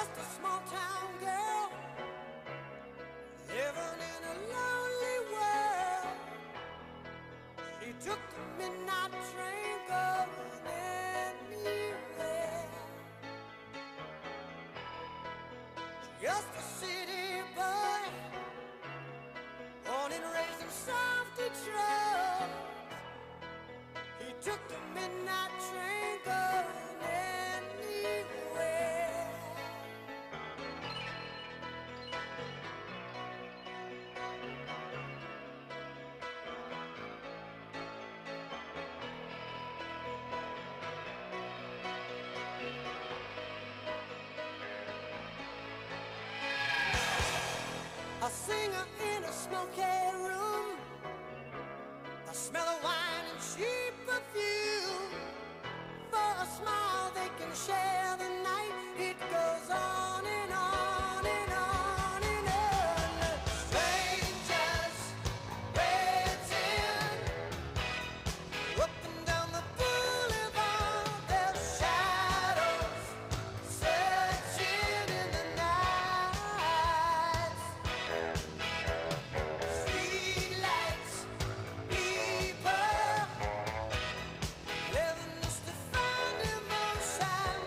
just a small town girl living in a lonely world. She took the midnight train going anywhere. Just a city boy, born and raised in South Detroit. He took the midnight train going anywhere. A singer in a smoky room, the smell of wine and cheap perfume. For a smile they can share the night. It goes on and on and on and on. Strangers waiting up and down the boulevard. Their shadows searching in the night. Streetlights, people living just to find emotion.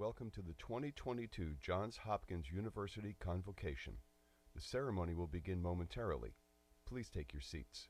welcome to the 2022 Johns Hopkins University Convocation. The ceremony will begin momentarily. Please take your seats.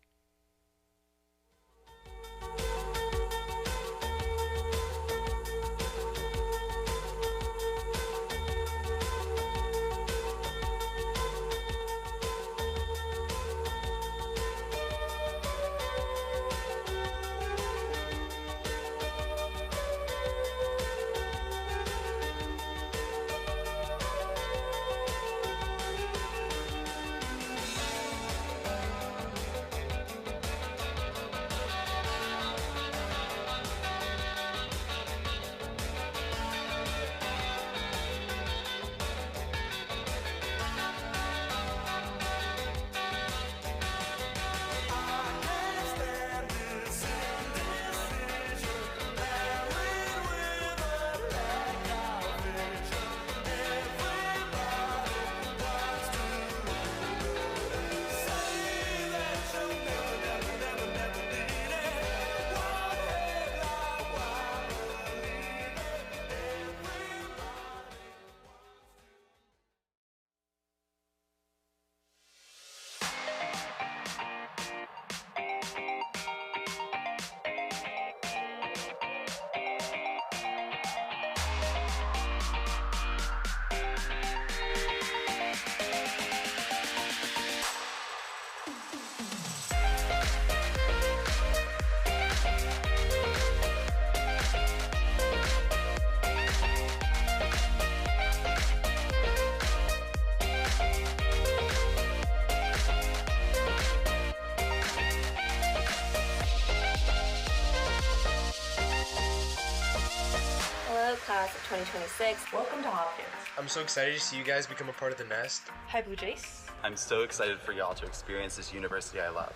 Class of 2026. Welcome to Hopkins. I'm so excited to see you guys become a part of the nest. Hi, Blue Jays. I'm so excited for y'all to experience this university I love.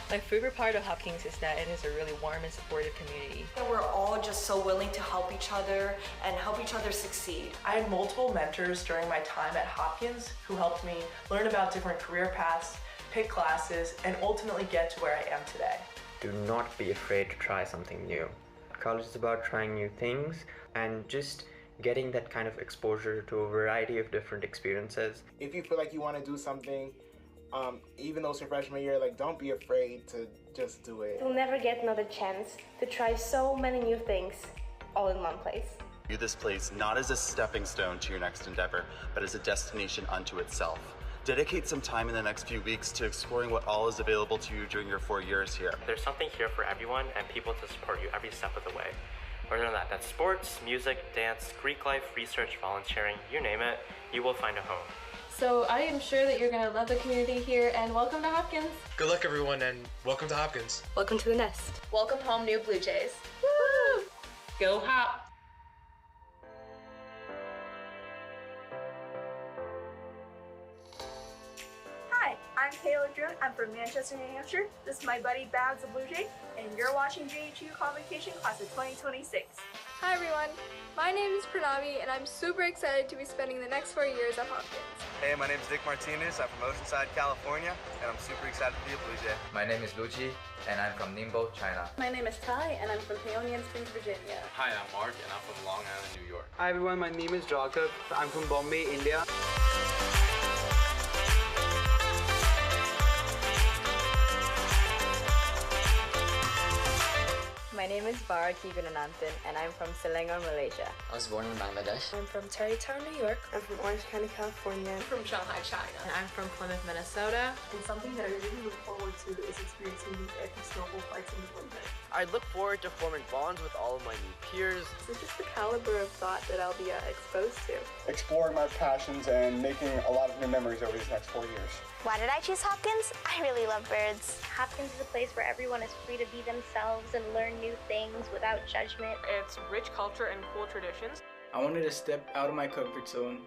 My favorite part of Hopkins is that it is a really warm and supportive community. We're all just so willing to help each other and help each other succeed. I had multiple mentors during my time at Hopkins who helped me learn about different career paths, pick classes, and ultimately get to where I am today. Do not be afraid to try something new. College is about trying new things and just getting that kind of exposure to a variety of different experiences. If you feel like you want to do something, even though it's your freshman year, don't be afraid to just do it. You'll never get another chance to try so many new things all in one place. View this place not as a stepping stone to your next endeavor, but as a destination unto itself. Dedicate some time in the next few weeks to exploring what all is available to you during your 4 years here. There's something here for everyone and people to support you every step of the way. Whether that's sports, music, dance, Greek life, research, volunteering, you name it, you will find a home. So I am sure that you're going to love the community here, and welcome to Hopkins. Good luck, everyone, and welcome to Hopkins. Welcome to the nest. Welcome home, new Blue Jays. Woo! Go Hop! Hi, I'm Taylor Drew. I'm from Manchester, New Hampshire. This is my buddy Babs the Blue Jay, and you're watching JHU Convocation Class of 2026. Hi everyone, my name is Pranavi, and I'm super excited to be spending the next 4 years at Hopkins. Hey, my name is Dick Martinez. I'm from Oceanside, California, and I'm super excited to be a Blue Jay. My name is Luchi, and I'm from Ningbo, China. My name is Ty, and I'm from Paonian Springs, Virginia. Hi, I'm Mark, and I'm from Long Island, New York. Hi everyone, my name is Jacob. I'm from Bombay, India. My name is Bara Kibanananthan, and I'm from Selangor, Malaysia. I was born in Bangladesh. I'm from Tarrytown, New York. I'm from Orange County, California. I'm from Shanghai, China. And I'm from Plymouth, Minnesota. And something that I really look forward to is experiencing the epic snowball fights in the winter. I look forward to forming bonds with all of my new peers. It's just the caliber of thought that I'll be exposed to. Exploring my passions and making a lot of new memories over these next 4 years. Why did I choose Hopkins? I really love birds. Hopkins is a place where everyone is free to be themselves and learn new things without judgment. It's rich culture and cool traditions. I wanted to step out of my comfort zone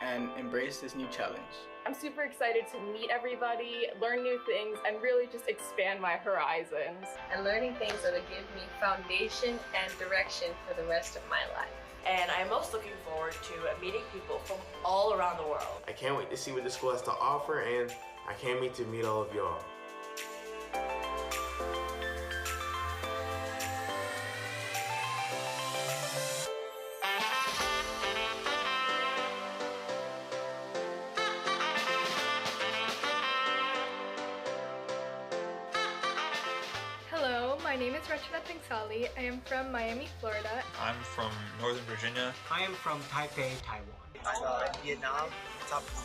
and embrace this new challenge. I'm super excited to meet everybody, learn new things, and really just expand my horizons. And learning things that will give me foundation and direction for the rest of my life. And I'm most looking forward to meeting people from all around the world. I can't wait to see what the school has to offer, and I can't wait to meet all of y'all. Hello, my name is Rachna Pingsali. I am from Miami, Florida. I'm from Northern Virginia. I am from Taipei, Taiwan. I'm Vietnam.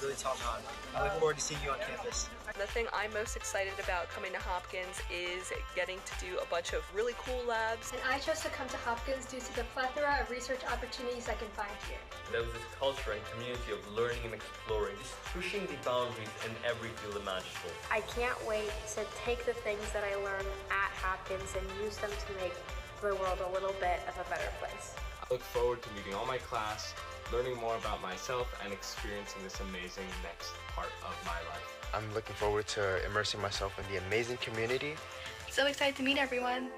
Really top on. I look forward to seeing you on campus. The thing I'm most excited about coming to Hopkins is getting to do a bunch of really cool labs. And I chose to come to Hopkins due to the plethora of research opportunities I can find here. There was this culture and community of learning and exploring, just pushing the boundaries in every field imaginable. I can't wait to take the things that I learned at Hopkins and use them to make the world a little bit of a better place. I look forward to meeting all my class, learning more about myself, and experiencing this amazing next part of my life. I'm looking forward to immersing myself in the amazing community. So excited to meet everyone.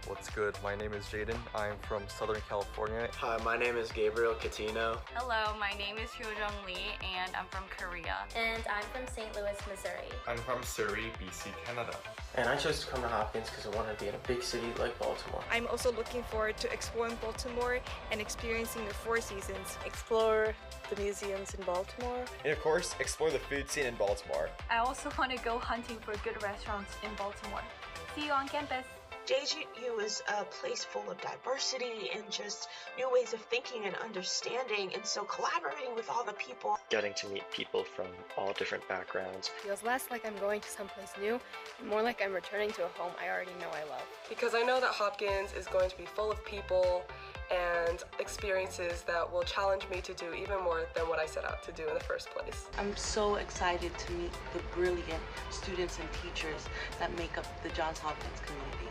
What's good? My name is Jaden. I'm from Southern California. Hi, my name is Gabriel Catino. Hello, my name is Hyojung Lee, and I'm from Korea. And I'm from St. Louis, Missouri. I'm from Surrey, BC, Canada. And I chose to come to Hopkins because I wanted to be in a big city like Baltimore. I'm also looking forward to exploring Baltimore and experiencing the Four Seasons. Explore the museums in Baltimore. And of course, explore the food scene in Baltimore. I also want to go hunting for good restaurants in Baltimore. See you on campus. JGU is a place full of diversity and just new ways of thinking and understanding, and so collaborating with all the people. Getting to meet people from all different backgrounds. Feels less like I'm going to someplace new, and more like I'm returning to a home I already know I love. Because I know that Hopkins is going to be full of people and experiences that will challenge me to do even more than what I set out to do in the first place. I'm so excited to meet the brilliant students and teachers that make up the Johns Hopkins community.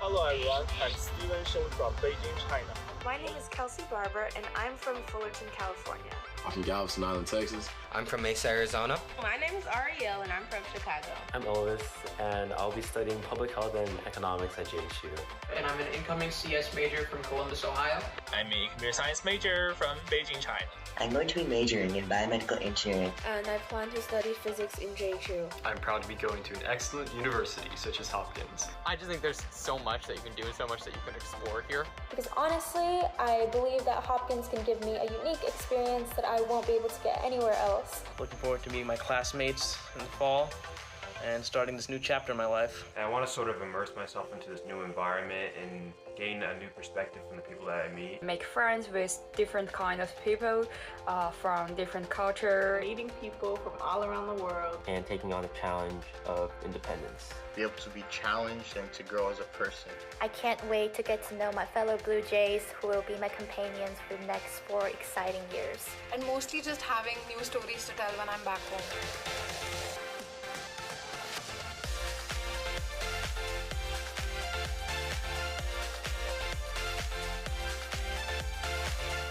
Hello everyone, I'm Steven Shen from Beijing, China. My name is Kelsey Barber and I'm from Fullerton, California. I'm from Galveston Island, Texas. I'm from Mesa, Arizona. My name is Ariel and I'm from Chicago. I'm Elvis and I'll be studying public health and economics at JHU. And I'm an incoming CS major from Columbus, Ohio. I'm a computer science major from Beijing, China. I'm going to be majoring in biomedical engineering. And I plan to study physics in JHU. I'm proud to be going to an excellent university such as Hopkins. I just think there's so much that you can do and so much that you can explore here. Because honestly, I believe that Hopkins can give me a unique experience that I won't be able to get anywhere else. Looking forward to meeting my classmates in the fall and starting this new chapter in my life. And I want to sort of immerse myself into this new environment and gain a new perspective from the people that I meet. Make friends with different kind of people from different culture. Meeting people from all around the world. And taking on the challenge of independence. Be able to be challenged and to grow as a person. I can't wait to get to know my fellow Blue Jays who will be my companions for the next 4 exciting years. And mostly just having new stories to tell when I'm back home.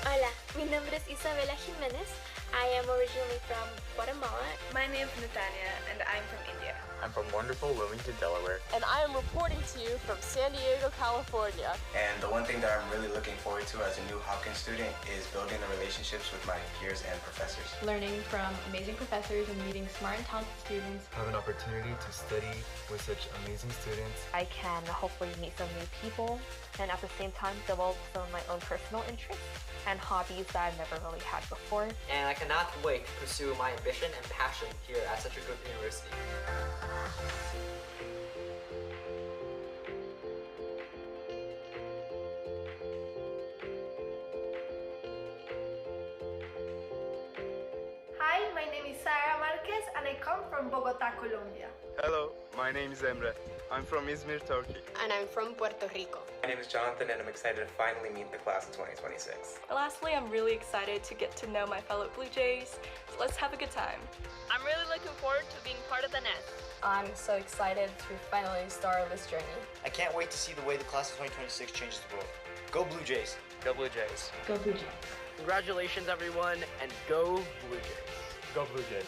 Hola, mi nombre es Isabela Jimenez. I am originally from Guatemala. My name is Natania and I'm from India. I'm from wonderful Wilmington, Delaware. And I am reporting to you from San Diego, California. And the one thing that I'm really looking forward to as a new Hopkins student is building the relationships with my peers and professors. Learning from amazing professors and meeting smart and talented students. Have an opportunity to study with such amazing students. I can hopefully meet some new people and at the same time develop some of my own personal interests and hobbies that I've never really had before. And I cannot wait to pursue my ambition and passion here at such a good university. Hi, my name is Sara Marquez and I come from Bogota, Colombia. Hello, my name is Emre. I'm from Izmir, Turkey. And I'm from Puerto Rico. My name is Jonathan and I'm excited to finally meet the class of 2026. Lastly, I'm really excited to get to know my fellow Blue Jays, so let's have a good time. I'm really looking forward to being part of the nest. I'm so excited to finally start this journey. I can't wait to see the way the class of 2026 changes the world. Go Blue Jays. Go Blue Jays. Go Blue Jays. Congratulations, everyone, and go Blue Jays. Go Blue Jays.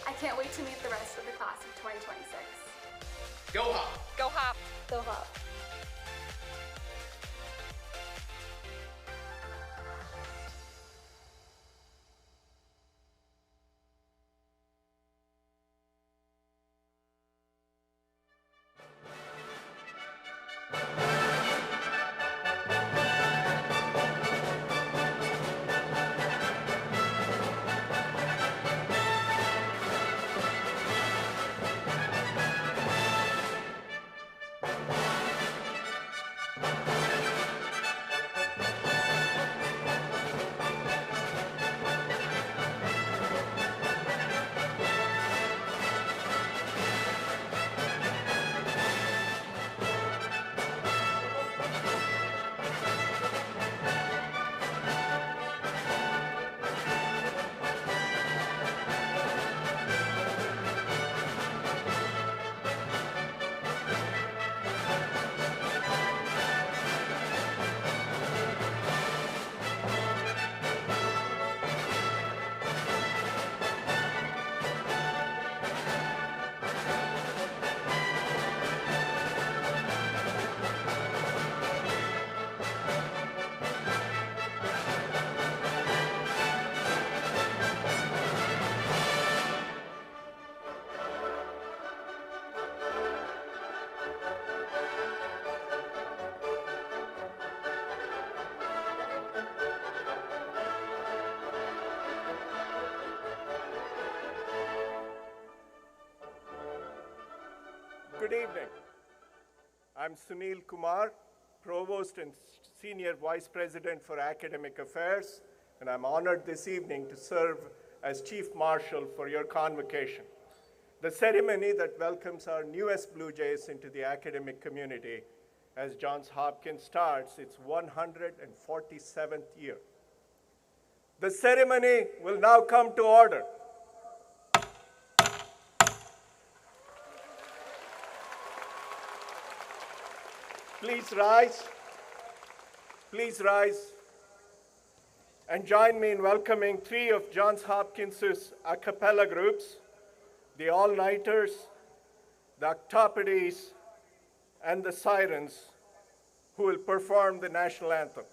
I can't wait to meet the rest of the class of 2026. Go Hop! Go Hop! Go Hop! Good evening. I'm Sunil Kumar, Provost and Senior Vice President for Academic Affairs, and I'm honored this evening to serve as Chief Marshal for your convocation, the ceremony that welcomes our newest Blue Jays into the academic community as Johns Hopkins starts its 147th year. The ceremony will now come to order. Please rise, and join me in welcoming three of Johns Hopkins' a cappella groups, the All-Nighters, the Octopodes, and the Sirens, who will perform the National Anthem.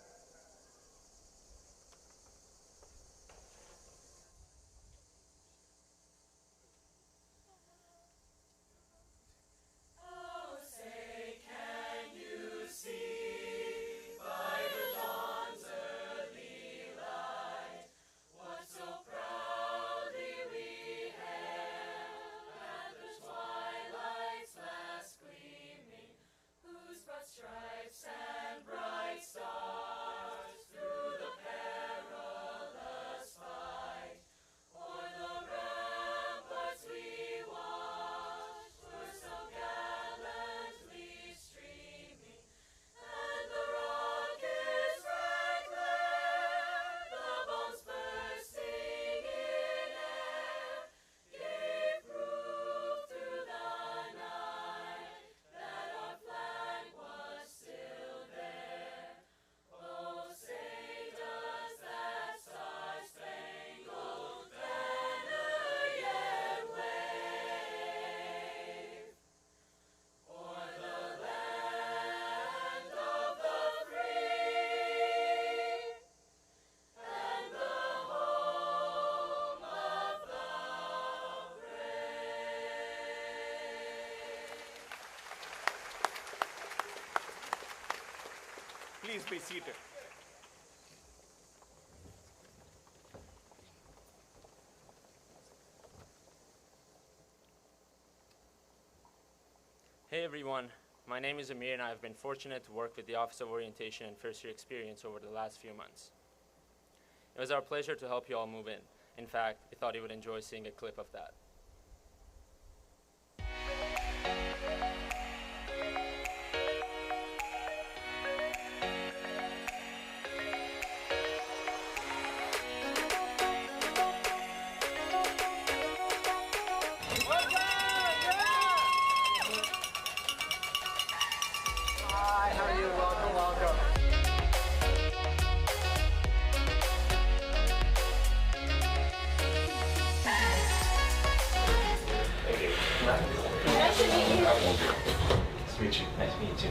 Please be seated. Hey everyone, my name is Amir and I've been fortunate to work with the Office of Orientation and First Year Experience over the last few months. It was our pleasure to help you all move in, In fact, I thought you would enjoy seeing a clip of that. Hi, how are you? Welcome, welcome. Nice to meet you. Nice to meet you. Nice to meet you too.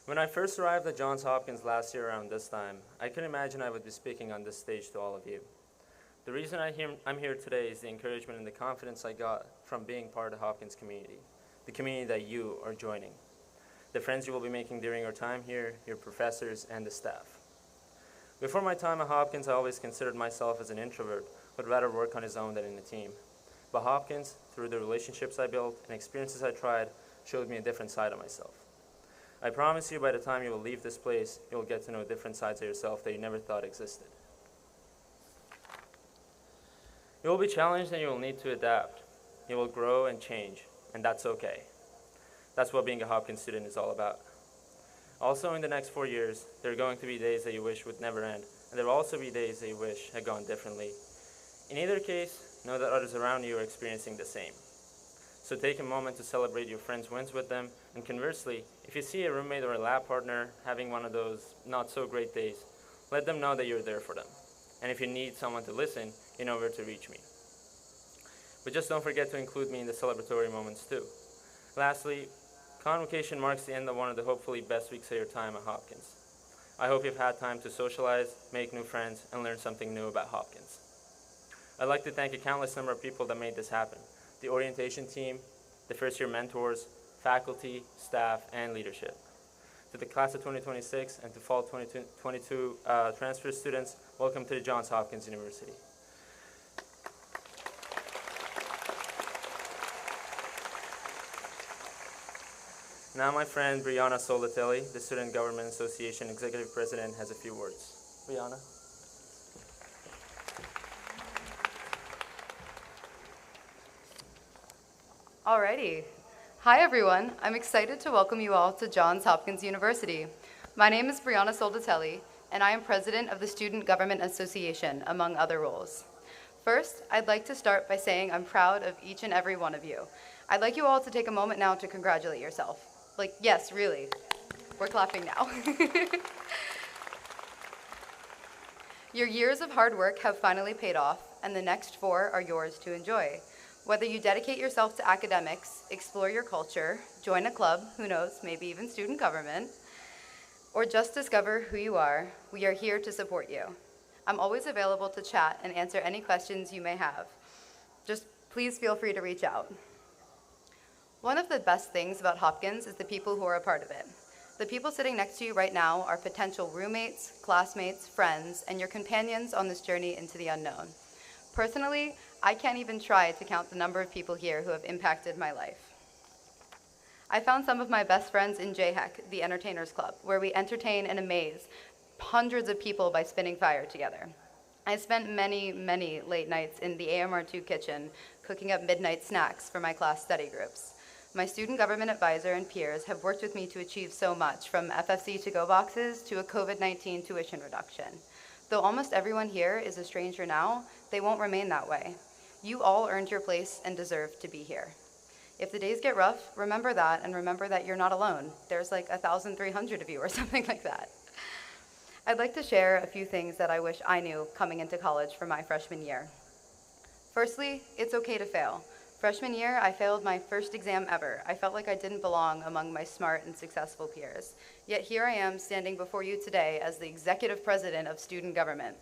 When I first arrived at Johns Hopkins last year around this time, I couldn't imagine I would be speaking on this stage to all of you. The reason I'm here today is the encouragement and the confidence I got from being part of the Hopkins community, the community that you are joining, the friends you will be making during your time here, your professors, and the staff. Before my time at Hopkins, I always considered myself as an introvert, would rather work on his own than in a team. But Hopkins, through the relationships I built and experiences I tried, showed me a different side of myself. I promise you by the time you will leave this place, you will get to know different sides of yourself that you never thought existed. You will be challenged and you will need to adapt. You will grow and change, and that's okay. That's what being a Hopkins student is all about. Also, in the next 4 years, there are going to be days that you wish would never end, and there will also be days that you wish had gone differently. In either case, know that others around you are experiencing the same. So take a moment to celebrate your friends' wins with them, and conversely, if you see a roommate or a lab partner having one of those not so great days, let them know that you're there for them. And if you need someone to listen, you know where to reach me. But just don't forget to include me in the celebratory moments too. Lastly, Convocation marks the end of one of the hopefully best weeks of your time at Hopkins. I hope you've had time to socialize, make new friends, and learn something new about Hopkins. I'd like to thank a countless number of people that made this happen. The orientation team, the first-year mentors, faculty, staff, and leadership. To the class of 2026 and to fall 2022 transfer students, welcome to the Johns Hopkins University. Now my friend Brianna Solatelli, the Student Government Association Executive President, has a few words. Brianna. Alrighty. Hi everyone. I'm excited to welcome you all to Johns Hopkins University. My name is Brianna Soldatelli, and I am president of the Student Government Association, among other roles. First, I'd like to start by saying I'm proud of each and every one of you. I'd like you all to take a moment now to congratulate yourself. Like, yes, really. We're clapping now. Your years of hard work have finally paid off, and the next 4 are yours to enjoy. Whether you dedicate yourself to academics, explore your culture, join a club, who knows, maybe even student government, or just discover who you are, we are here to support you. I'm always available to chat and answer any questions you may have. Just please feel free to reach out. One of the best things about Hopkins is the people who are a part of it. The people sitting next to you right now are potential roommates, classmates, friends, and your companions on this journey into the unknown. Personally, I can't even try to count the number of people here who have impacted my life. I found some of my best friends in JHEC, the Entertainers Club, where we entertain and amaze hundreds of people by spinning fire together. I spent many, many late nights in the AMR2 kitchen cooking up midnight snacks for my class study groups. My student government advisor and peers have worked with me to achieve so much, from FFC to-go boxes to a COVID-19 tuition reduction. Though almost everyone here is a stranger now, they won't remain that way. You all earned your place and deserve to be here. If the days get rough, remember that, and remember that you're not alone. There's like 1,300 of you or something like that. I'd like to share a few things that I wish I knew coming into college for my freshman year. Firstly, it's okay to fail. Freshman year, I failed my first exam ever. I felt like I didn't belong among my smart and successful peers. Yet here I am standing before you today as the executive president of student government.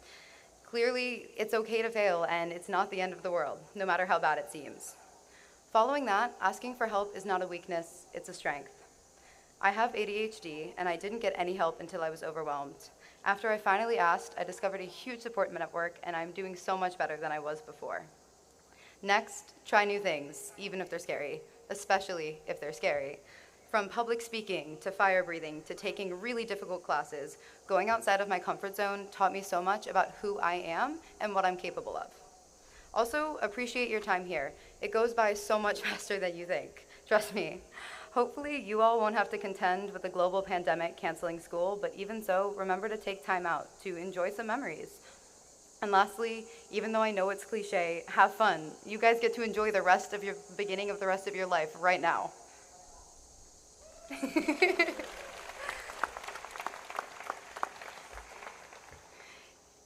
Clearly, it's okay to fail, and it's not the end of the world, no matter how bad it seems. Following that, asking for help is not a weakness, it's a strength. I have ADHD, and I didn't get any help until I was overwhelmed. After I finally asked, I discovered a huge support network, and I'm doing so much better than I was before. Next, try new things, even if they're scary, especially if they're scary. From public speaking to fire breathing to taking really difficult classes, going outside of my comfort zone taught me so much about who I am and what I'm capable of. Also, appreciate your time here. It goes by so much faster than you think. Trust me. Hopefully, you all won't have to contend with the global pandemic canceling school, but even so, remember to take time out to enjoy some memories. And lastly, even though I know it's cliche, have fun. You guys get to enjoy the beginning of the rest of your life right now.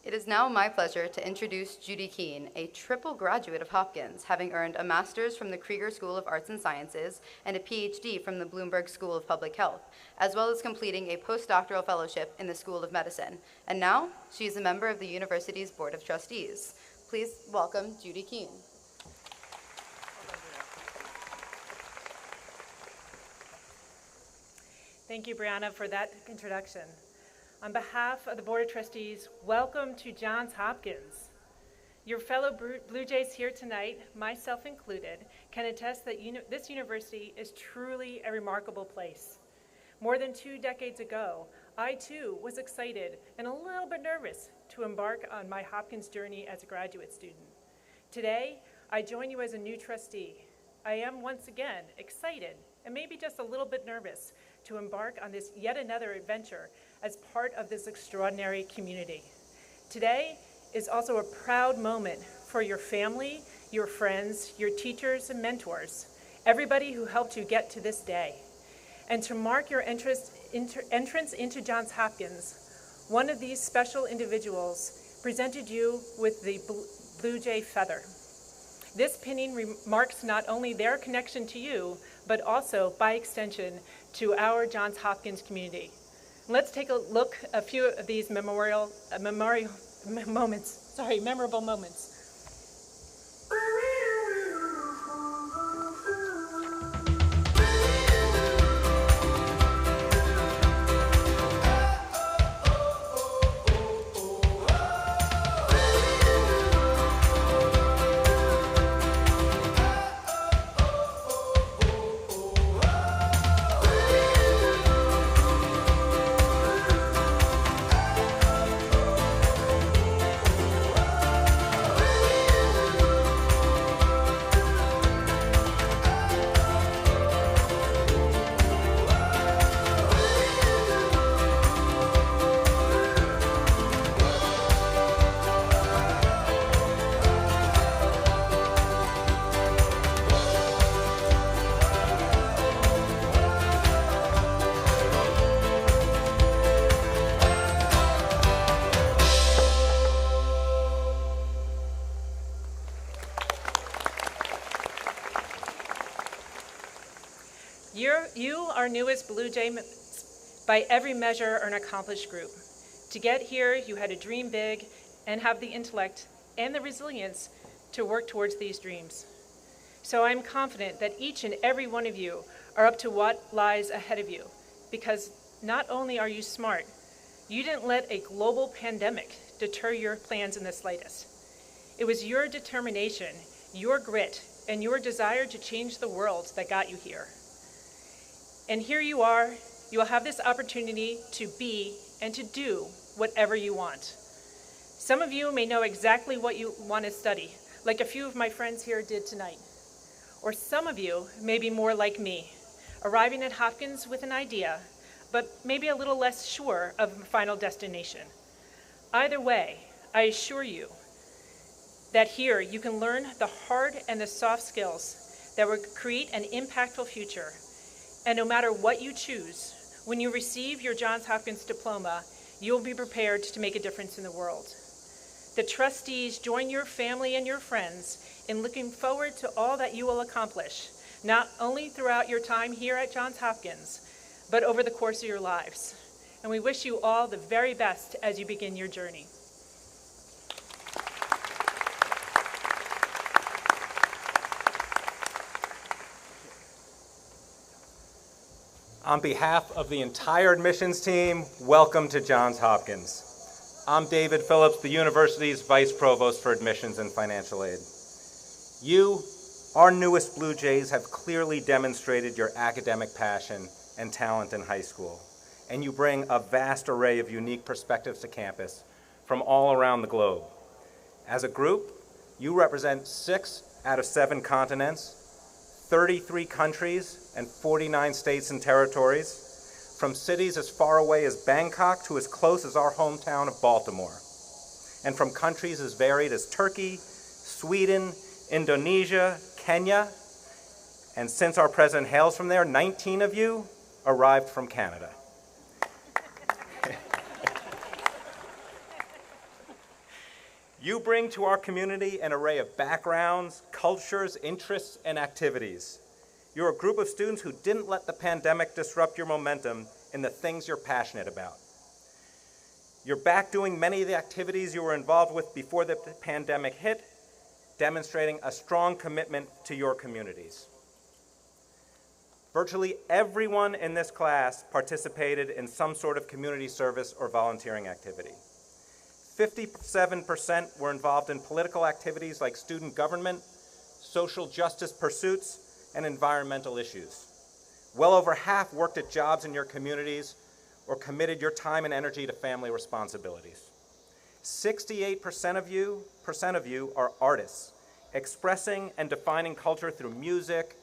It is now my pleasure to introduce Judy Keene, a triple graduate of Hopkins, having earned a master's from the Krieger School of Arts and Sciences and a PhD from the Bloomberg School of Public Health, as well as completing a postdoctoral fellowship in the School of Medicine. And now, she is a member of the university's Board of Trustees. Please welcome Judy Keene. Thank you, Brianna, for that introduction. On behalf of the Board of Trustees, welcome to Johns Hopkins. Your fellow Blue Jays here tonight, myself included, can attest that this university is truly a remarkable place. More than 2 decades ago, I too was excited and a little bit nervous to embark on my Hopkins journey as a graduate student. Today, I join you as a new trustee. I am once again excited and maybe just a little bit nervous to embark on this yet another adventure as part of this extraordinary community. Today is also a proud moment for your family, your friends, your teachers and mentors, everybody who helped you get to this day. And to mark your entrance into Johns Hopkins, one of these special individuals presented you with the Blue Jay feather. This pinning marks not only their connection to you, but also, by extension, to our Johns Hopkins community. Let's take a look at a few of these memorable moments. You, our newest Blue Jay, by every measure, are an accomplished group. To get here, you had to dream big and have the intellect and the resilience to work towards these dreams. So I'm confident that each and every one of you are up to what lies ahead of you, because not only are you smart, you didn't let a global pandemic deter your plans in the slightest. It was your determination, your grit, and your desire to change the world that got you here. And here you are, you will have this opportunity to be and to do whatever you want. Some of you may know exactly what you want to study, like a few of my friends here did tonight. Or some of you may be more like me, arriving at Hopkins with an idea, but maybe a little less sure of the final destination. Either way, I assure you that here you can learn the hard and the soft skills that will create an impactful future. And no matter what you choose, when you receive your Johns Hopkins diploma, you will be prepared to make a difference in the world. The trustees join your family and your friends in looking forward to all that you will accomplish, not only throughout your time here at Johns Hopkins, but over the course of your lives. And we wish you all the very best as you begin your journey. On behalf of the entire admissions team, welcome to Johns Hopkins. I'm David Phillips, the university's Vice Provost for Admissions and Financial Aid. You, our newest Blue Jays, have clearly demonstrated your academic passion and talent in high school, and you bring a vast array of unique perspectives to campus from all around the globe. As a group, you represent 6 out of 7 continents, 33 countries, and 49 states and territories, from cities as far away as Bangkok to as close as our hometown of Baltimore, and from countries as varied as Turkey, Sweden, Indonesia, Kenya, and since our president hails from there, 19 of you arrived from Canada. You bring to our community an array of backgrounds, cultures, interests, and activities. You're a group of students who didn't let the pandemic disrupt your momentum in the things you're passionate about. You're back doing many of the activities you were involved with before the pandemic hit, demonstrating a strong commitment to your communities. Virtually everyone in this class participated in some sort of community service or volunteering activity. 57% were involved in political activities like student government, social justice pursuits, and environmental issues. Well over half worked at jobs in your communities or committed your time and energy to family responsibilities. 68% of you are artists, expressing and defining culture through music,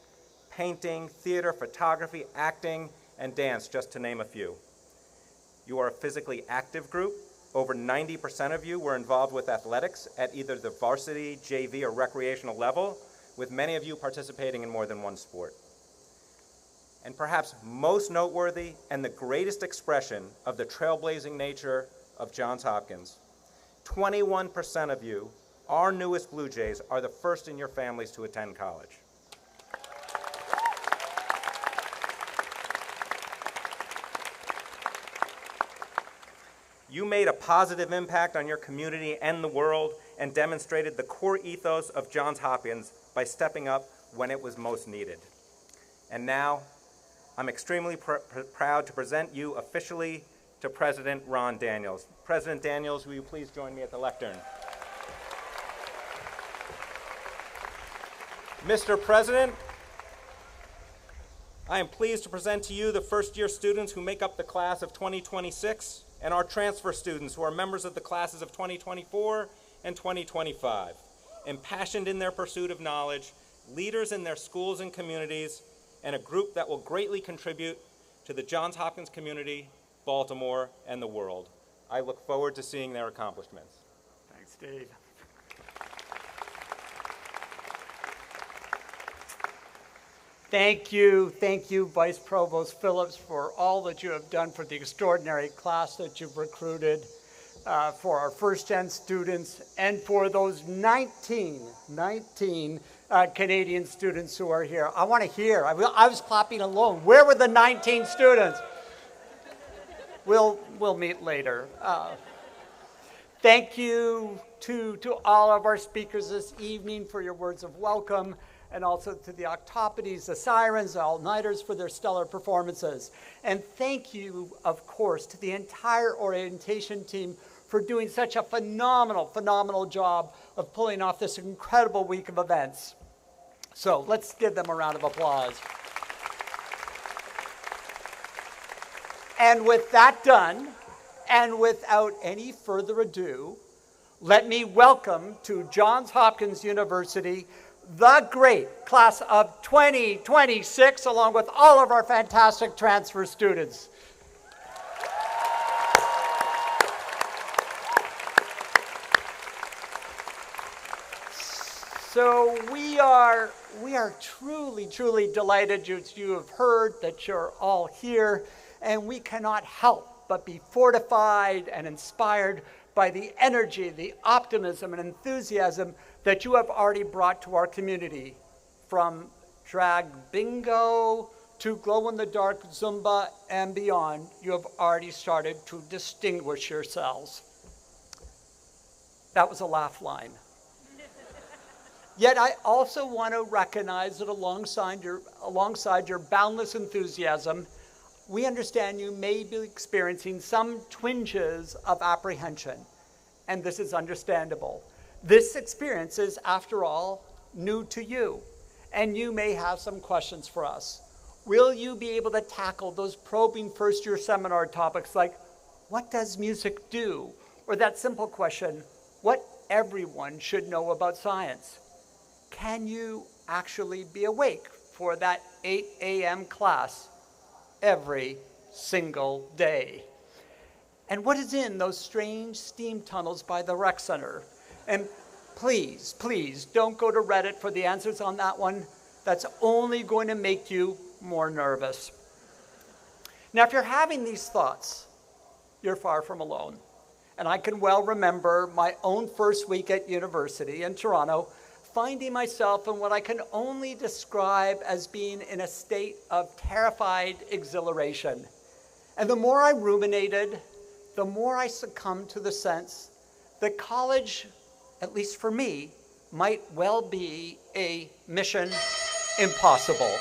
painting, theater, photography, acting, and dance, just to name a few. You are a physically active group. Over 90% of you were involved with athletics at either the varsity, JV, or recreational level, with many of you participating in more than one sport. And perhaps most noteworthy and the greatest expression of the trailblazing nature of Johns Hopkins, 21% of you, our newest Blue Jays, are the first in your families to attend college. You made a positive impact on your community and the world and demonstrated the core ethos of Johns Hopkins by stepping up when it was most needed. And now, I'm extremely proud to present you officially to President Ron Daniels. President Daniels, will you please join me at the lectern? Mr. President, I am pleased to present to you the first-year students who make up the class of 2026 and our transfer students who are members of the classes of 2024 and 2025, impassioned in their pursuit of knowledge, leaders in their schools and communities, and a group that will greatly contribute to the Johns Hopkins community, Baltimore, and the world. I look forward to seeing their accomplishments. Thanks, Dave. Thank you, Vice Provost Phillips, for all that you have done for the extraordinary class that you've recruited, for our first-gen students, and for those 19 Canadian students who are here. I want to hear. I was clapping alone. Where were the 19 students? We'll meet later. Thank you to all of our speakers this evening for your words of welcome, and also to the Octopodes, the Sirens, the All-Nighters for their stellar performances. And thank you, of course, to the entire orientation team for doing such a phenomenal job of pulling off this incredible week of events. So let's give them a round of applause. And with that done, and without any further ado, let me welcome to Johns Hopkins University the great class of 2026, along with all of our fantastic transfer students. So we are truly delighted, as you have heard, that you're all here, and we cannot help but be fortified and inspired by the energy, the optimism, and enthusiasm that you have already brought to our community. From drag bingo to glow-in-the-dark Zumba and beyond, you have already started to distinguish yourselves. That was a laugh line. Yet I also want to recognize that alongside your boundless enthusiasm, we understand you may be experiencing some twinges of apprehension, and this is understandable. This experience is, after all, new to you, and you may have some questions for us. Will you be able to tackle those probing first-year seminar topics like, what does music do? Or that simple question, what everyone should know about science? Can you actually be awake for that 8 a.m. class every single day? And what is in those strange steam tunnels by the rec center? And please, please don't go to Reddit for the answers on that one. That's only going to make you more nervous. Now, if you're having these thoughts, you're far from alone. And I can well remember my own first week at university in Toronto, finding myself in what I can only describe as being in a state of terrified exhilaration. And the more I ruminated, the more I succumbed to the sense that college, at least for me, might well be a mission impossible.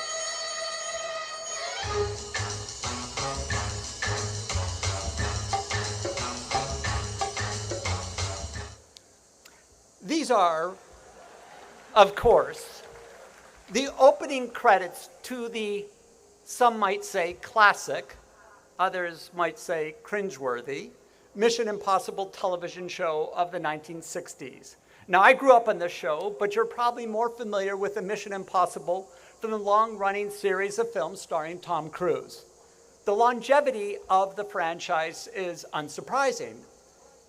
These are, of course, the opening credits to the, some might say, classic, others might say cringeworthy, Mission Impossible television show of the 1960s. Now, I grew up on this show, but you're probably more familiar with the Mission Impossible than the long-running series of films starring Tom Cruise. The longevity of the franchise is unsurprising.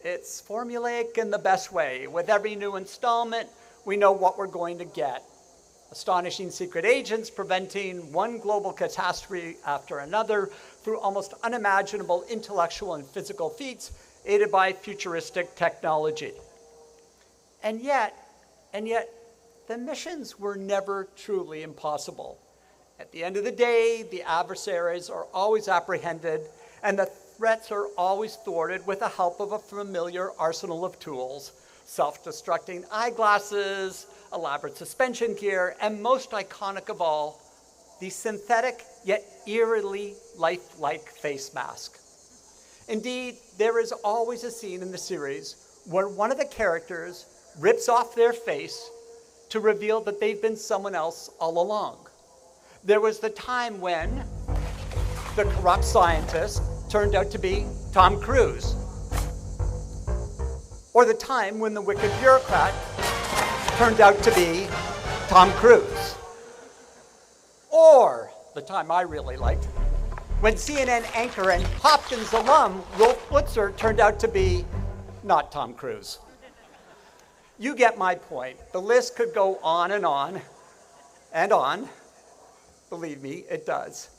It's formulaic in the best way. With every new installment, we know what we're going to get. Astonishing secret agents preventing one global catastrophe after another through almost unimaginable intellectual and physical feats aided by futuristic technology. And yet, the missions were never truly impossible. At the end of the day, the adversaries are always apprehended, and the threats are always thwarted with the help of a familiar arsenal of tools: self-destructing eyeglasses, elaborate suspension gear, and most iconic of all, the synthetic yet eerily lifelike face mask. Indeed, there is always a scene in the series where one of the characters rips off their face to reveal that they've been someone else all along. There was the time when the corrupt scientist turned out to be Tom Cruise. Or the time when the wicked bureaucrat turned out to be Tom Cruise. Or the time I really liked, when CNN anchor and Hopkins alum Rolf Blitzer turned out to be not Tom Cruise. You get my point. The list could go on and on and on. Believe me, it does.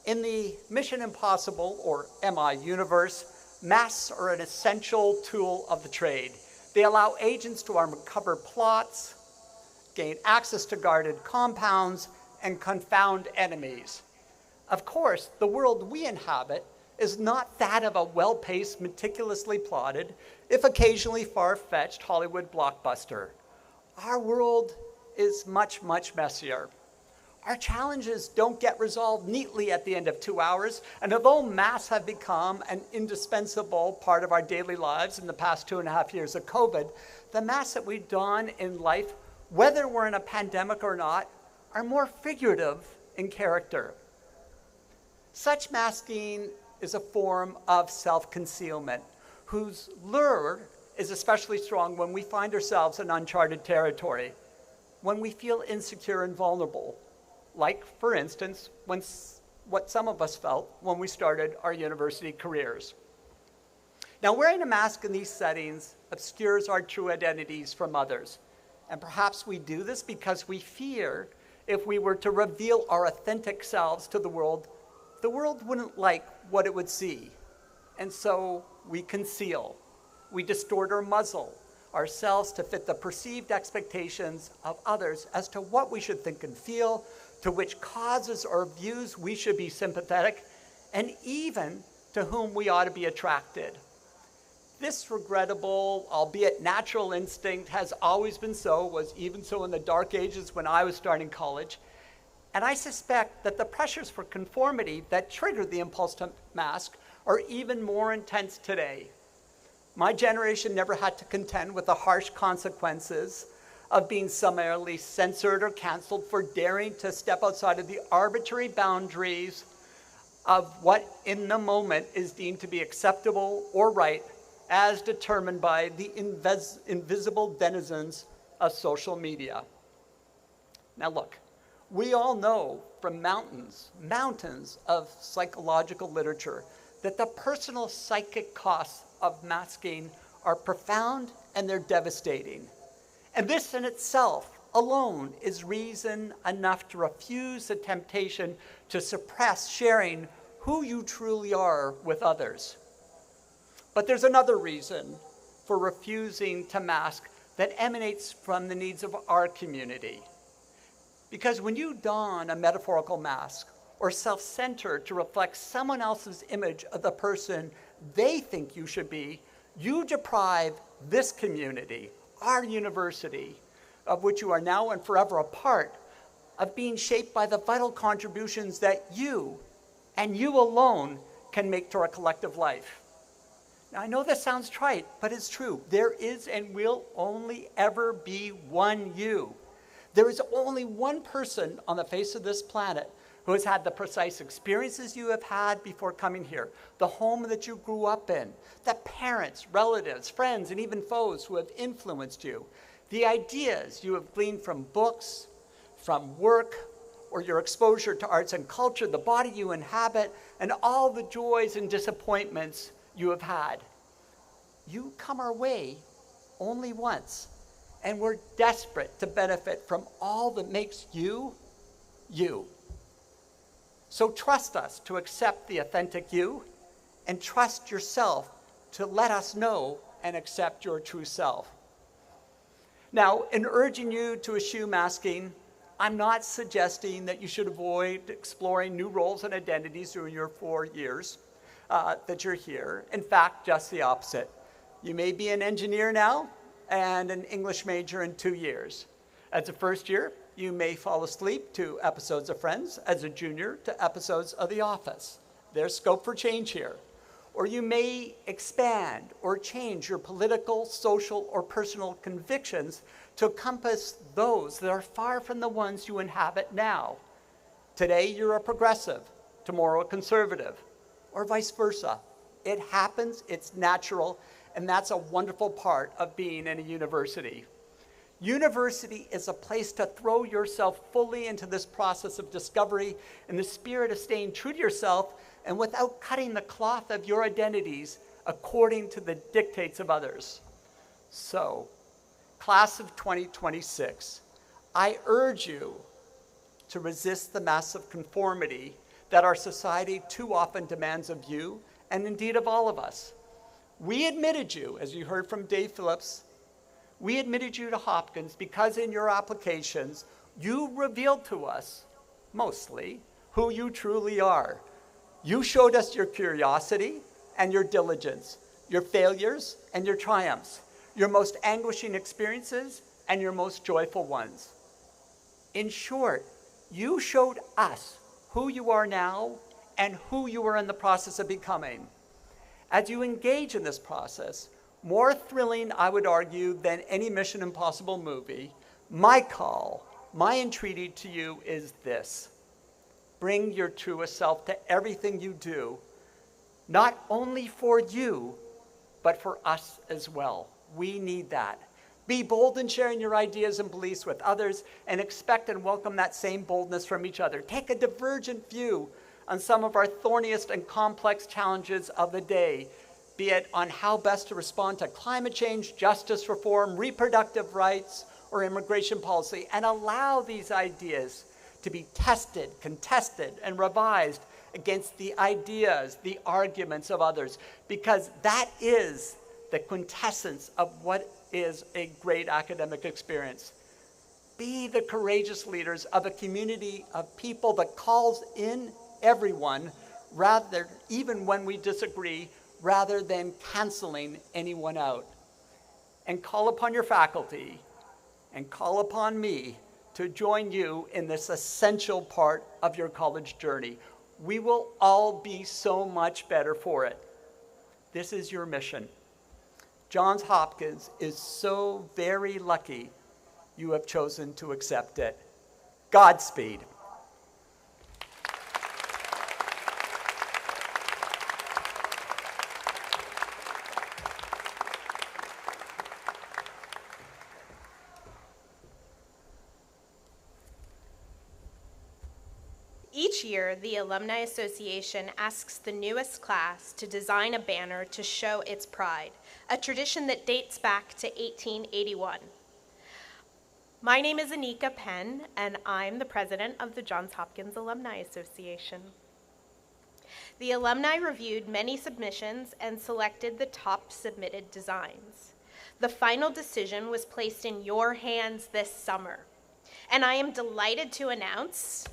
In the Mission Impossible, or MI universe, masks are an essential tool of the trade. They allow agents to uncover plots, gain access to guarded compounds, and confound enemies. Of course, the world we inhabit is not that of a well-paced, meticulously plotted, if occasionally far-fetched Hollywood blockbuster. Our world is much, much messier. Our challenges don't get resolved neatly at the end of 2 hours, and although masks have become an indispensable part of our daily lives in the past 2.5 years of COVID, the masks that we don in life, whether we're in a pandemic or not, are more figurative in character. Such masking is a form of self-concealment, whose lure is especially strong when we find ourselves in uncharted territory, when we feel insecure and vulnerable, like, for instance, what some of us felt when we started our university careers. Now, wearing a mask in these settings obscures our true identities from others, and perhaps we do this because we fear if we were to reveal our authentic selves to the world wouldn't like what it would see. And so we conceal, we distort or muzzle ourselves to fit the perceived expectations of others as to what we should think and feel, to which causes or views we should be sympathetic, and even to whom we ought to be attracted. This regrettable, albeit natural instinct has always been so, was even so in the dark ages when I was starting college. And I suspect that the pressures for conformity that triggered the impulse to mask are even more intense today. My generation never had to contend with the harsh consequences of being summarily censored or canceled for daring to step outside of the arbitrary boundaries of what in the moment is deemed to be acceptable or right, as determined by the invisible denizens of social media. Now look, we all know from mountains of psychological literature that the personal psychic costs of masking are profound and they're devastating. And this in itself alone is reason enough to refuse the temptation to suppress sharing who you truly are with others. But there's another reason for refusing to mask that emanates from the needs of our community. Because when you don a metaphorical mask or self-center to reflect someone else's image of the person they think you should be, you deprive this community, our university, of which you are now and forever a part, of being shaped by the vital contributions that you, and you alone, can make to our collective life. Now, I know this sounds trite, but it's true. There is and will only ever be one you. There is only one person on the face of this planet who has had the precise experiences you have had before coming here, the home that you grew up in, the parents, relatives, friends, and even foes who have influenced you, the ideas you have gleaned from books, from work, or your exposure to arts and culture, the body you inhabit, and all the joys and disappointments you have had. You come our way only once, and we're desperate to benefit from all that makes you, you. So trust us to accept the authentic you, and trust yourself to let us know and accept your true self. Now, in urging you to eschew masking, I'm not suggesting that you should avoid exploring new roles and identities during your 4 years that you're here. In fact, just the opposite. You may be an engineer now and an English major in 2 years. As a first year, you may fall asleep to episodes of Friends. As a junior, to episodes of The Office. There's scope for change here. Or you may expand or change your political, social, or personal convictions to encompass those that are far from the ones you inhabit now. Today, you're a progressive, tomorrow a conservative, or vice versa. It happens, it's natural, and that's a wonderful part of being in a university. University is a place to throw yourself fully into this process of discovery in the spirit of staying true to yourself and without cutting the cloth of your identities according to the dictates of others. So, class of 2026, I urge you to resist the massive conformity that our society too often demands of you, and indeed of all of us. We admitted you, as you heard from Dave Phillips, we admitted you to Hopkins because in your applications, you revealed to us, mostly, who you truly are. You showed us your curiosity and your diligence, your failures and your triumphs, your most anguishing experiences and your most joyful ones. In short, you showed us who you are now and who you are in the process of becoming. As you engage in this process, more thrilling, I would argue, than any Mission Impossible movie, my call, my entreaty to you is this: bring your truest self to everything you do, not only for you, but for us as well. We need that. Be bold in sharing your ideas and beliefs with others, and expect and welcome that same boldness from each other. Take a divergent view on some of our thorniest and complex challenges of the day, be it on how best to respond to climate change, justice reform, reproductive rights, or immigration policy, and allow these ideas to be tested, contested, and revised against the ideas, the arguments of others, because that is the quintessence of what is a great academic experience. Be the courageous leaders of a community of people that calls in everyone, rather, even when we disagree, rather than canceling anyone out. And call upon your faculty and call upon me to join you in this essential part of your college journey. We will all be so much better for it. This is your mission. Johns Hopkins is so very lucky you have chosen to accept it. Godspeed. Each year, the Alumni Association asks the newest class to design a banner to show its pride, a tradition that dates back to 1881. My name is Anika Penn, and I'm the president of the Johns Hopkins Alumni Association. The alumni reviewed many submissions and selected the top submitted designs. The final decision was placed in your hands this summer, and I am delighted to announce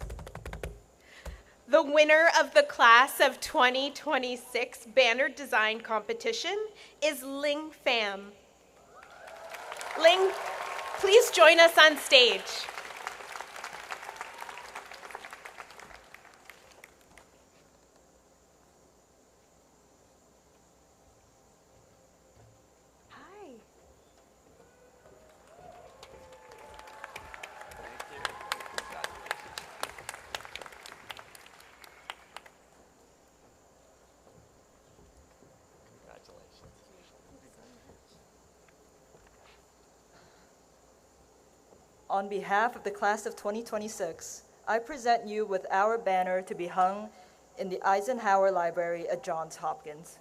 the winner of the class of 2026 banner design competition is Ling Pham. Ling, please join us on stage. On behalf of the class of 2026, I present you with our banner to be hung in the Eisenhower Library at Johns Hopkins.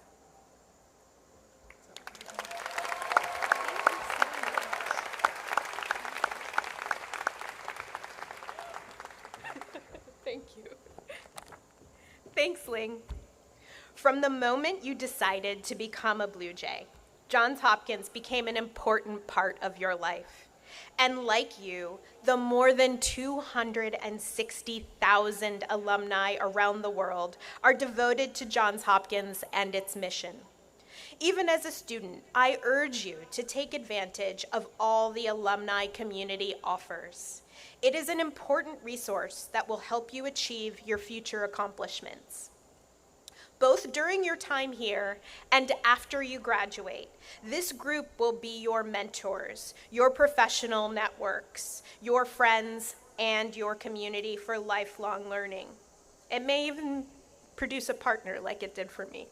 Thank you. Thanks, Ling. From the moment you decided to become a Blue Jay, Johns Hopkins became an important part of your life. And like you, the more than 260,000 alumni around the world are devoted to Johns Hopkins and its mission. Even as a student, I urge you to take advantage of all the alumni community offers. It is an important resource that will help you achieve your future accomplishments. Both during your time here and after you graduate, this group will be your mentors, your professional networks, your friends, and your community for lifelong learning. It may even produce a partner like it did for me.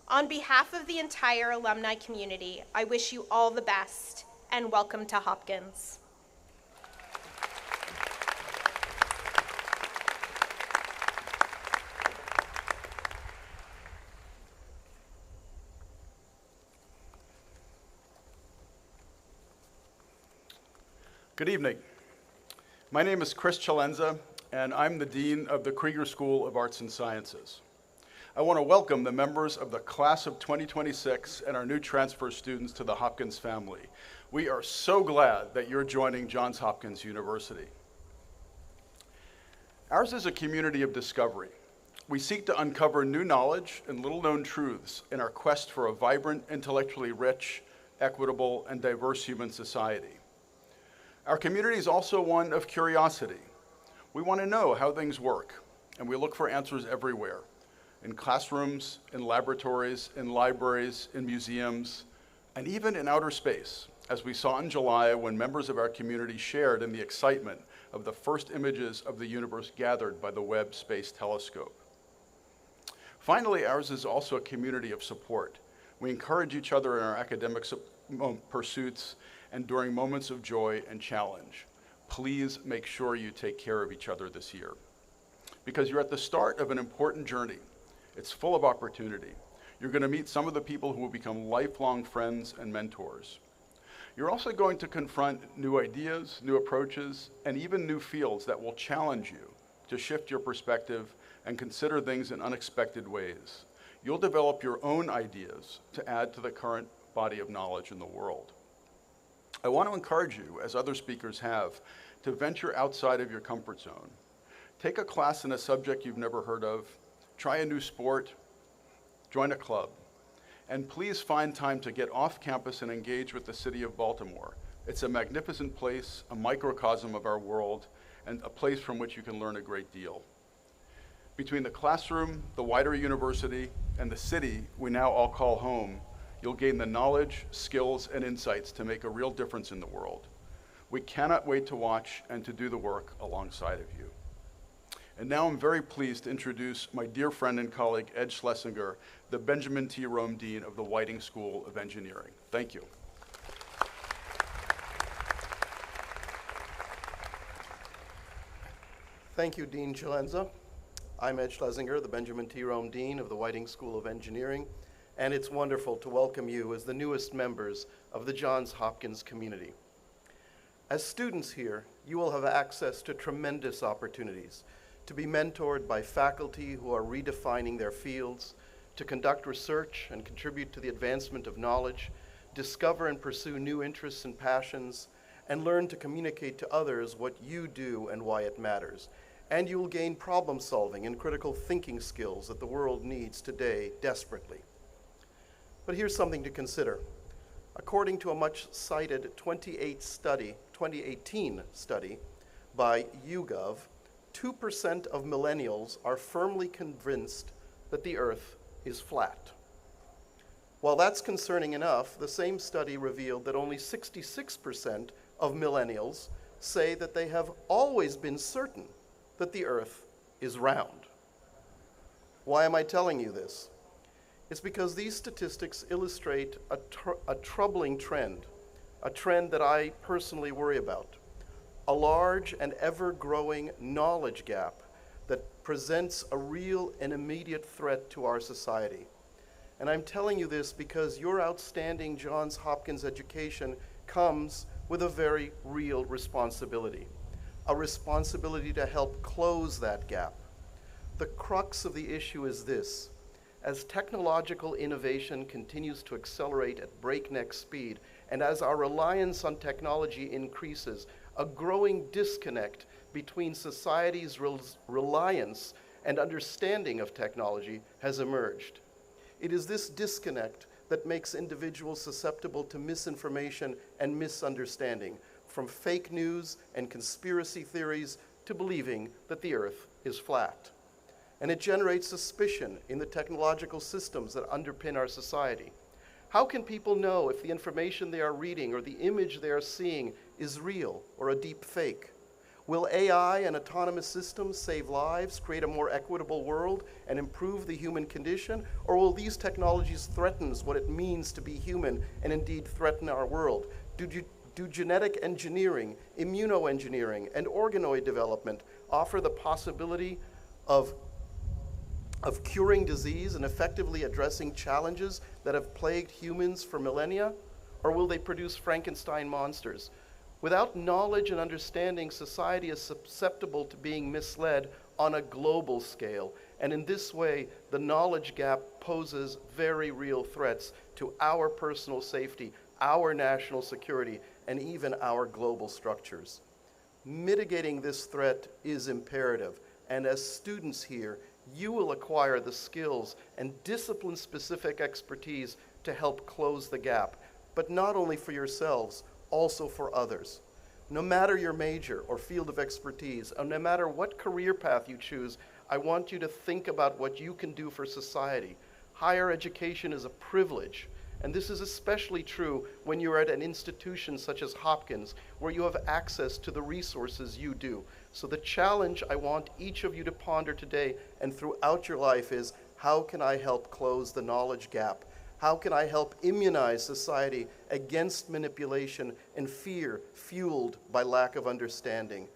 On behalf of the entire alumni community, I wish you all the best and welcome to Hopkins. Good evening. My name is Chris Chalenza, and I'm the Dean of the Krieger School of Arts and Sciences. I want to welcome the members of the class of 2026 and our new transfer students to the Hopkins family. We are so glad that you're joining Johns Hopkins University. Ours is a community of discovery. We seek to uncover new knowledge and little-known truths in our quest for a vibrant, intellectually rich, equitable, and diverse human society. Our community is also one of curiosity. We want to know how things work, and we look for answers everywhere, in classrooms, in laboratories, in libraries, in museums, and even in outer space, as we saw in July when members of our community shared in the excitement of the first images of the universe gathered by the Webb Space Telescope. Finally, ours is also a community of support. We encourage each other in our academic pursuits and during moments of joy and challenge. Please make sure you take care of each other this year, because you're at the start of an important journey. It's full of opportunity. You're going to meet some of the people who will become lifelong friends and mentors. You're also going to confront new ideas, new approaches, and even new fields that will challenge you to shift your perspective and consider things in unexpected ways. You'll develop your own ideas to add to the current body of knowledge in the world. I want to encourage you, as other speakers have, to venture outside of your comfort zone. Take a class in a subject you've never heard of, try a new sport, join a club, and please find time to get off campus and engage with the city of Baltimore. It's a magnificent place, a microcosm of our world, and a place from which you can learn a great deal. Between the classroom, the wider university, and the city we now all call home, you'll gain the knowledge, skills, and insights to make a real difference in the world. We cannot wait to watch and to do the work alongside of you. And now I'm very pleased to introduce my dear friend and colleague, Ed Schlesinger, the Benjamin T. Rome Dean of the Whiting School of Engineering. Thank you. Thank you, Dean Chalenza. I'm Ed Schlesinger, the Benjamin T. Rome Dean of the Whiting School of Engineering, and it's wonderful to welcome you as the newest members of the Johns Hopkins community. As students here, you will have access to tremendous opportunities to be mentored by faculty who are redefining their fields, to conduct research and contribute to the advancement of knowledge, discover and pursue new interests and passions, and learn to communicate to others what you do and why it matters. And you will gain problem-solving and critical thinking skills that the world needs today desperately. But here's something to consider. According to a much-cited 2018 study by YouGov, 2% of millennials are firmly convinced that the Earth is flat. While that's concerning enough, the same study revealed that only 66% of millennials say that they have always been certain that the Earth is round. Why am I telling you this? It's because these statistics illustrate a troubling trend, a trend that I personally worry about. A large and ever-growing knowledge gap that presents a real and immediate threat to our society. And I'm telling you this because your outstanding Johns Hopkins education comes with a very real responsibility, a responsibility to help close that gap. The crux of the issue is this: as technological innovation continues to accelerate at breakneck speed, and as our reliance on technology increases, a growing disconnect between society's reliance and understanding of technology has emerged. It is this disconnect that makes individuals susceptible to misinformation and misunderstanding, from fake news and conspiracy theories to believing that the Earth is flat. And it generates suspicion in the technological systems that underpin our society. How can people know if the information they are reading or the image they are seeing is real or a deep fake? Will AI and autonomous systems save lives, create a more equitable world, and improve the human condition? Or will these technologies threaten what it means to be human and indeed threaten our world? Do genetic engineering, immunoengineering, and organoid development offer the possibility of curing disease and effectively addressing challenges that have plagued humans for millennia? Or will they produce Frankenstein monsters? Without knowledge and understanding, society is susceptible to being misled on a global scale. And in this way, the knowledge gap poses very real threats to our personal safety, our national security, and even our global structures. Mitigating this threat is imperative. And as students here, you will acquire the skills and discipline-specific expertise to help close the gap, but not only for yourselves, also for others. No matter your major or field of expertise, and no matter what career path you choose, I want you to think about what you can do for society. Higher education is a privilege, and this is especially true when you're at an institution such as Hopkins, where you have access to the resources you do. So the challenge I want each of you to ponder today and throughout your life is, how can I help close the knowledge gap? How can I help immunize society against manipulation and fear fueled by lack of understanding?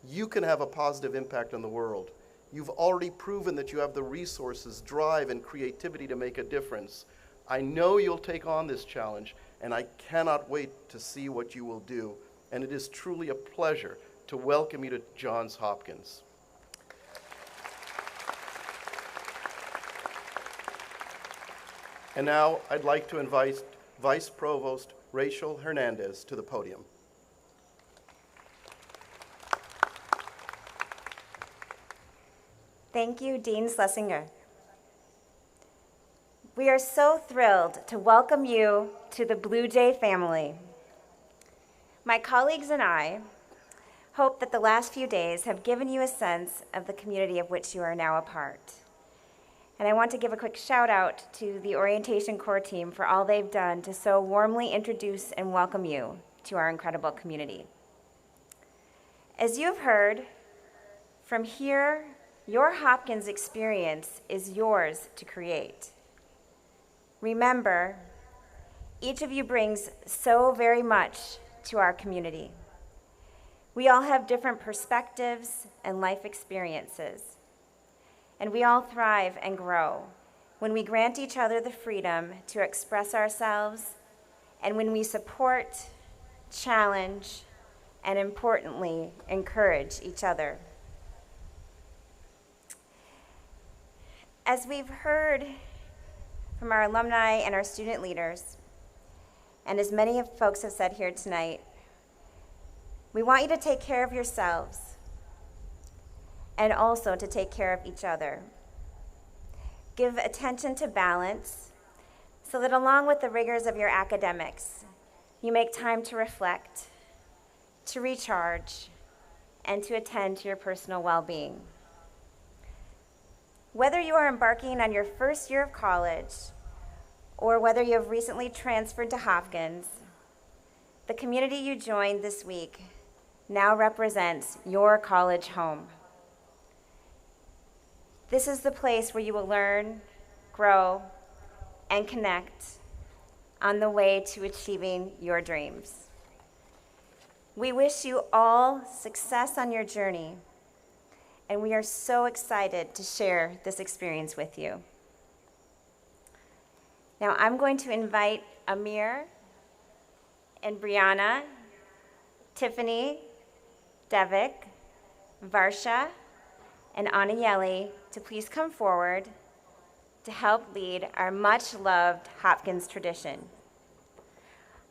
You can have a positive impact on the world. You've already proven that you have the resources, drive, and creativity to make a difference. I know you'll take on this challenge, and I cannot wait to see what you will do. And it is truly a pleasure to welcome you to Johns Hopkins. And now I'd like to invite Vice Provost Rachel Hernandez to the podium. Thank you, Dean Schlesinger. We are so thrilled to welcome you to the Blue Jay family. My colleagues and I hope that the last few days have given you a sense of the community of which you are now a part. And I want to give a quick shout out to the Orientation Corps team for all they've done to so warmly introduce and welcome you to our incredible community. As you've heard, from here, your Hopkins experience is yours to create. Remember, each of you brings so very much to our community. We all have different perspectives and life experiences, and we all thrive and grow when we grant each other the freedom to express ourselves and when we support, challenge, and importantly, encourage each other. As we've heard from our alumni and our student leaders, and as many of folks have said here tonight, we want you to take care of yourselves and also to take care of each other. Give attention to balance so that along with the rigors of your academics, you make time to reflect, to recharge, and to attend to your personal well-being. Whether you are embarking on your first year of college or whether you have recently transferred to Hopkins, the community you joined this week now represents your college home. This is the place where you will learn, grow, and connect on the way to achieving your dreams. We wish you all success on your journey, and we are so excited to share this experience with you. Now I'm going to invite Amir and Brianna, Tiffany, Devik, Varsha, and Anayeli to please come forward to help lead our much-loved Hopkins tradition.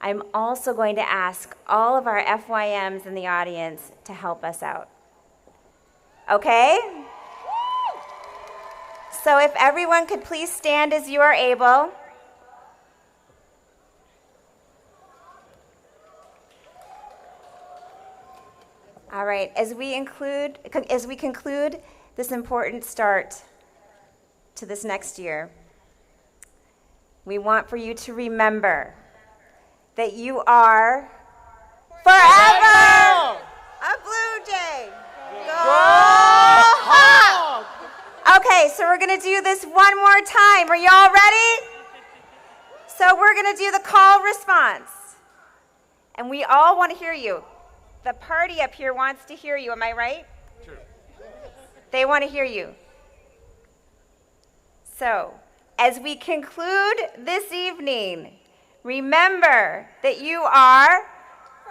I'm also going to ask all of our FYMs in the audience to help us out. Okay? So if everyone could please stand as you are able. All right, as we conclude this important start to this next year, we want for you to remember that you are forever a Blue Jay. Go Hawks! Okay, so we're going to do this one more time. Are you all ready? So we're going to do the call response. And we all want to hear you. The party up here wants to hear you, am I right? Sure. They want to hear you. So, as we conclude this evening, remember that you are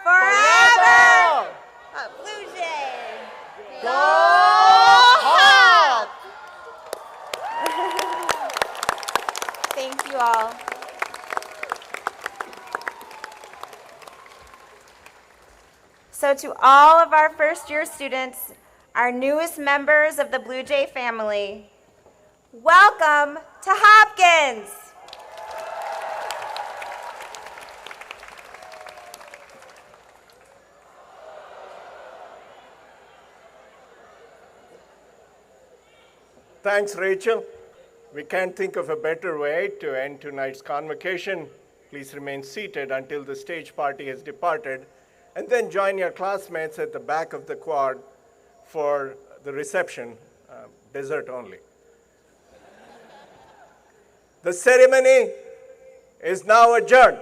forever a Blue Jay. Go Hawks! Thank you all. So to all of our first-year students, our newest members of the Blue Jay family, welcome to Hopkins. Thanks, Rachel. We can't think of a better way to end tonight's convocation. Please remain seated until the stage party has departed, and then join your classmates at the back of the quad for the reception, dessert only. The ceremony is now adjourned.